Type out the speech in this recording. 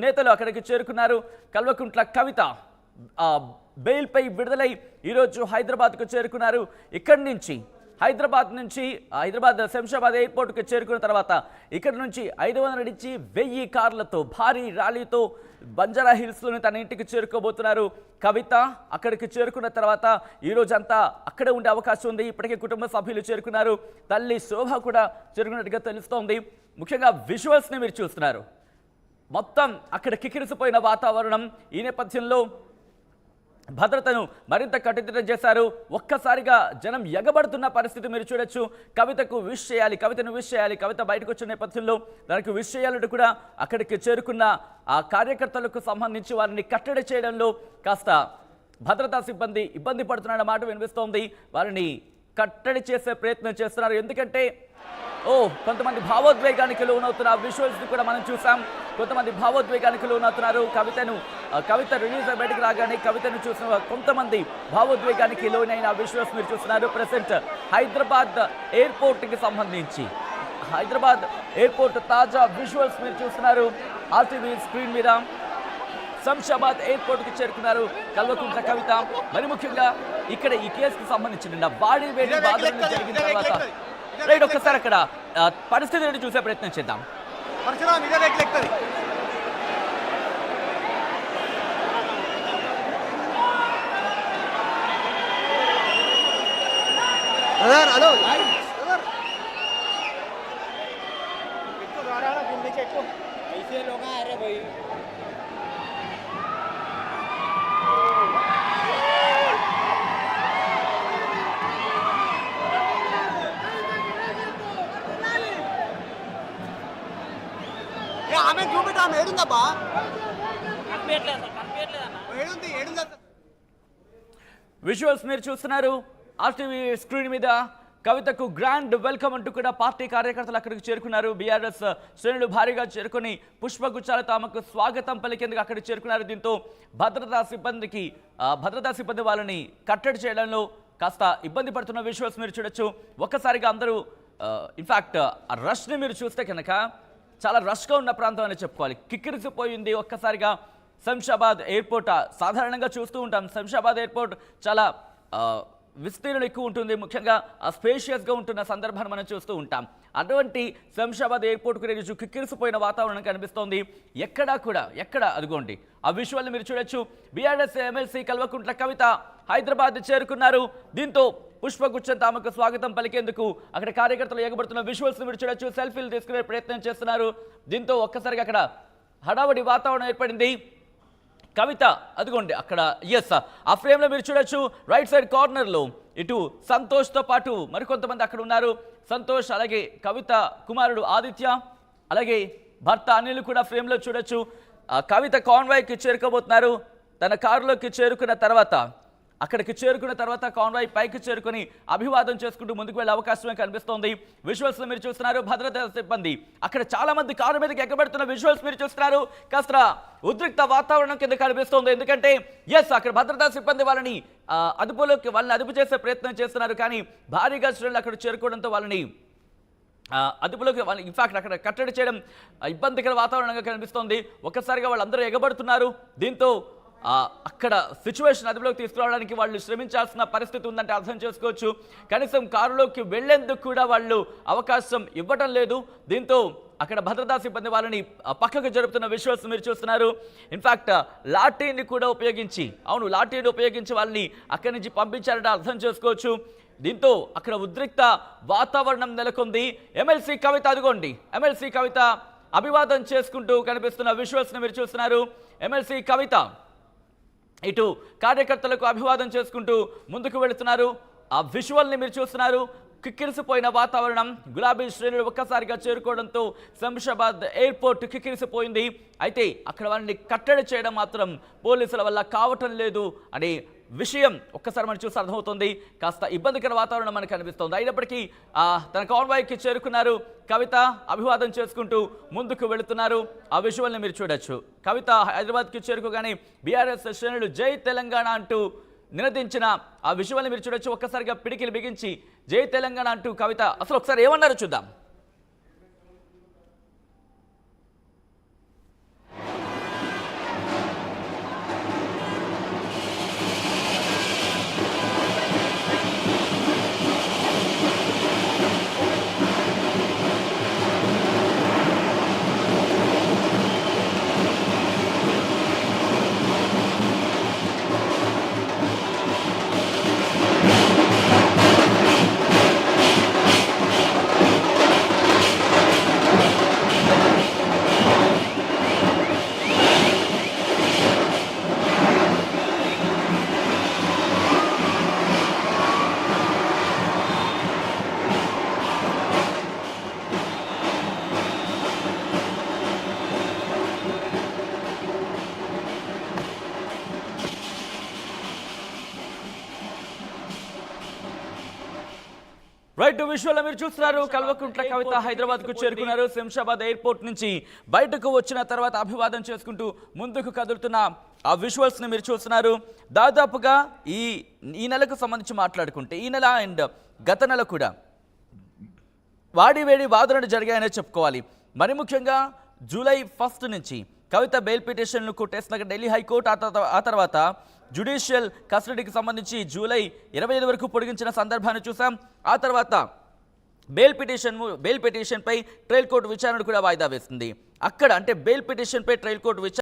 నేతలు అక్కడికి చేరుకున్నారు. కల్వకుంట్ల కవిత బెయిల్ పై విడుదలై ఈరోజు హైదరాబాద్కు చేరుకున్నారు. ఇక్కడి నుంచి హైదరాబాద్ శంషాబాద్ ఎయిర్పోర్ట్కి చేరుకున్న తర్వాత ఇక్కడ నుంచి 500 నుంచి 1000 కార్లతో భారీ ర్యాలీతో బంజారా హిల్స్లోని తన ఇంటికి చేరుకోబోతున్నారు కవిత. అక్కడికి చేరుకున్న తర్వాత ఈరోజంతా అక్కడే ఉండే అవకాశం ఉంది. ఇప్పటికే కుటుంబ సభ్యులు చేరుకున్నారు. తల్లి శోభ కూడా చేరుకున్నట్టుగా తెలుస్తోంది. ముఖ్యంగా విజువల్స్ని మీరు చూస్తున్నారు. మొత్తం అక్కడ కిక్కిరిసిపోయిన వాతావరణం. ఈ నేపథ్యంలో భద్రతను మరింత కట్టుదిట్టం చేశారు. ఒక్కసారిగా జనం ఎగబడుతున్న పరిస్థితి మీరు చూడొచ్చు. కవితను విష్ చేయాలి. కవిత బయటకు వచ్చిన నేపథ్యంలో దానికి విష్ చేయాలంటూ కూడా అక్కడికి చేరుకున్న ఆ కార్యకర్తలకు సంబంధించి వారిని కట్టడి చేయడంలో కాస్త భద్రతా సిబ్బంది ఇబ్బంది పడుతున్న మాట వినిపిస్తోంది. వారిని కట్టడి చేసే ప్రయత్నం చేస్తున్నారు. ఎందుకంటే కొంతమంది భావోద్వేగానికి లోనవుతున్న విజువల్స్ కూడా మనం చూసాం. కొంతమంది భావోద్వేగానికి లోనవుతున్నారు. కవిత రిలీజ్ బయటకు రాగానే కవితను చూసిన కొంతమంది భావోద్వేగానికి లోనైన విజువల్స్ మీరు చూస్తున్నారు. ప్రెసెంట్ హైదరాబాద్ ఎయిర్పోర్ట్కి సంబంధించి హైదరాబాద్ ఎయిర్పోర్ట్ తాజా విజువల్స్ మీరు చూస్తున్నారు. ఆర్టీవీ స్క్రీన్ మీద శంషాబాద్ ఎయిర్పోర్ట్కి చేరుకున్నారు కల్వకుంట్ల కవిత. మరి ముఖ్యంగా ఇక్కడ ఈ కేసుకు సంబంధించిన బాడీ వేడి బాధలు జరిగిన తర్వాత రైట్ ఒక్కసారి అక్కడ పరిస్థితిని చూసే ప్రయత్నం చేద్దాం. విజువల్స్ మీరు చూస్తున్నారు ఆర్టీవీ స్క్రీన్ మీద. కవితకు గ్రాండ్ వెల్కమ్ అంటూ కూడా పార్టీ కార్యకర్తలు అక్కడికి చేరుకున్నారు. బీఆర్ఎస్ శ్రేణులు భారీగా చేరుకొని పుష్పగుచ్చాలతో ఆమెకు స్వాగతం పలికేందుకు అక్కడికి చేరుకున్నారు. దీంతో భద్రతా సిబ్బంది వాళ్ళని కట్టడి చేయడంలో కాస్త ఇబ్బంది పడుతున్న విజువల్స్ మీరు చూడొచ్చు. ఒక్కసారిగా అందరూ ఇన్ఫాక్ట్ ఆ రష్ని మీరు చూస్తే కనుక చాలా రష్గా ఉన్న ప్రాంతం అని చెప్పుకోవాలి. కిక్కిరిసిపోయింది ఒక్కసారిగా శంషాబాద్ ఎయిర్పోర్ట్. సాధారణంగా చూస్తూ ఉంటాం శంషాబాద్ ఎయిర్పోర్ట్ చాలా విస్తీర్ణం ఎక్కువ ఉంటుంది. ముఖ్యంగా స్పేషియస్గా ఉంటున్న సందర్భాన్ని మనం చూస్తూ ఉంటాం. అటువంటి శంషాబాద్ ఎయిర్పోర్ట్కు రోజు కిక్కిరిసిపోయిన వాతావరణం కనిపిస్తోంది. ఎక్కడ అదిగోండి ఆ విజువల్ని మీరు చూడొచ్చు. బీఆర్ఎస్ ఎమ్మెల్సీ కల్వకుంట్ల కవిత హైదరాబాద్ చేరుకున్నారు. దీంతో పుష్పగుచ్చంతో ఆమెకు స్వాగతం పలికేందుకు అక్కడ కార్యకర్తలు ఎగబడుతున్న విజువల్స్ మీరు చూడొచ్చు. సెల్ఫీలు తీసుకునే ప్రయత్నం చేస్తున్నారు. దీంతో ఒక్కసారిగా అక్కడ హడావడి వాతావరణం ఏర్పడింది. కవిత అదిగోండి అక్కడ ఆ ఫ్రేమ్లో మీరు చూడొచ్చు. రైట్ సైడ్ కార్నర్లో ఇటు సంతోష్తో పాటు మరికొంతమంది అక్కడ ఉన్నారు. సంతోష్, అలాగే కవిత కుమారుడు ఆదిత్య, అలాగే భర్త అనిల్ కూడా ఫ్రేమ్లో చూడొచ్చు. కవిత కాన్వాయ్కి చేరుకోబోతున్నారు. తన కారులోకి అక్కడికి చేరుకున్న తర్వాత కాన్వాయ్ పైకి చేరుకుని అభివాదం చేసుకుంటూ ముందుకు వెళ్ళే అవకాశమే కనిపిస్తోంది. విజువల్స్ మీరు చూస్తున్నారు. భద్రతా సిబ్బంది అక్కడ చాలా మంది కారు మీదకి ఎక్కబడుతున్న విజువల్స్ మీరు చూస్తున్నారు. కాస్త ఉద్రిక్త వాతావరణం కింద కనిపిస్తోంది. ఎందుకంటే అక్కడ భద్రతా సిబ్బంది వాళ్ళని అదుపు చేసే ప్రయత్నం చేస్తున్నారు. కానీ భారీగా శ్రేణులు అక్కడ చేరుకోవడంతో వాళ్ళని అదుపులోకి ఇన్ఫాక్ట్ అక్కడ కట్టడి చేయడం ఇబ్బందికర వాతావరణంగా కనిపిస్తోంది. ఒక్కసారిగా వాళ్ళందరూ ఎగబడుతున్నారు. దీంతో అక్కడ సిచ్యువేషన్ అదుపులోకి తీసుకురావడానికి వాళ్ళు శ్రమించాల్సిన పరిస్థితి ఉందంటే అర్థం చేసుకోవచ్చు. కనీసం కారులోకి వెళ్లేందుకు కూడా వాళ్ళు అవకాశం ఇవ్వటం లేదు. దీంతో అక్కడ భద్రతా సిబ్బంది వాళ్ళని పక్కకు జరుపుతున్న విజువల్స్ మీరు చూస్తున్నారు. ఇన్ఫాక్ట్ లాఠీని ఉపయోగించి వాళ్ళని అక్కడి నుంచి పంపించారంటే అర్థం చేసుకోవచ్చు. దీంతో అక్కడ ఉద్రిక్త వాతావరణం నెలకొంది. ఎమ్మెల్సీ కవిత అభివాదం చేసుకుంటూ కనిపిస్తున్న విజువల్స్ని మీరు చూస్తున్నారు. ఎమ్మెల్సీ కవిత ఇటు కార్యకర్తలకు అభివాదం చేసుకుంటూ ముందుకు వెళుతున్నారు. ఆ విజువల్ని మీరు చూస్తున్నారు. కిక్కిరిసిపోయిన వాతావరణం. గులాబీ శ్రేణులు ఒక్కసారిగా చేరుకోవడంతో శంషాబాద్ ఎయిర్పోర్ట్ కిక్కిరిసిపోయింది. అయితే అక్కడ వారిని కట్టడి చేయడం మాత్రం పోలీసుల వల్ల కావటం లేదు అనే విషయం ఒక్కసారి మనం చూసి అర్థమవుతుంది. కాస్త ఇబ్బందికర వాతావరణం మనకు కనిపిస్తోంది. అయినప్పటికీ తన కాన్వాయ్కి చేరుకున్నారు. కవిత అభివాదం చేసుకుంటూ ముందుకు వెళుతున్నారు. ఆ విజువల్ని మీరు చూడొచ్చు. కవిత హైదరాబాద్కి చేరుకోగానే బీఆర్ఎస్ శ్రేణులు జై తెలంగాణ అంటూ నినదించిన ఆ విజువల్ని మీరు చూడొచ్చు. ఒక్కసారిగా పిడికిలు బిగించి జై తెలంగాణ అంటూ కవిత అసలు ఒకసారి ఏమన్నారో చూద్దాం. రైట్ విజువల్ మీరు చూస్తున్నారు కల్వకుంట్ల కవిత హైదరాబాద్ కు చేరుకున్నారు. శంషాబాద్ ఎయిర్పోర్ట్ నుంచి బయటకు వచ్చిన తర్వాత అభివాదం చేసుకుంటూ ముందుకు కదులుతున్న ఆ విజువల్స్ ని మీరు చూస్తున్నారు. దాదాపుగా ఈ నెలకు సంబంధించి మాట్లాడుకుంటే ఈ నెల అండ్ గత నెల కూడా వాడివేడి వాదనలు జరిగాయనే చెప్పుకోవాలి. మరి ముఖ్యంగా జూలై 1 నుంచి కవిత బెయిల్ పిటిషన్ను కొట్టేసిన ఢిల్లీ హైకోర్టు, ఆ తర్వాత జ్యుడిషియల్ కస్టడీకి సంబంధించి జూలై 25 వరకు పొడిగించిన సందర్భాన్ని చూసాం. ఆ తర్వాత బెయిల్ పిటిషన్పై ట్రయల్ కోర్టు విచారణ కూడా వాయిదా వేస్తుంది. అక్కడ అంటే బెయిల్ పిటిషన్పై ట్రయల్ కోర్టు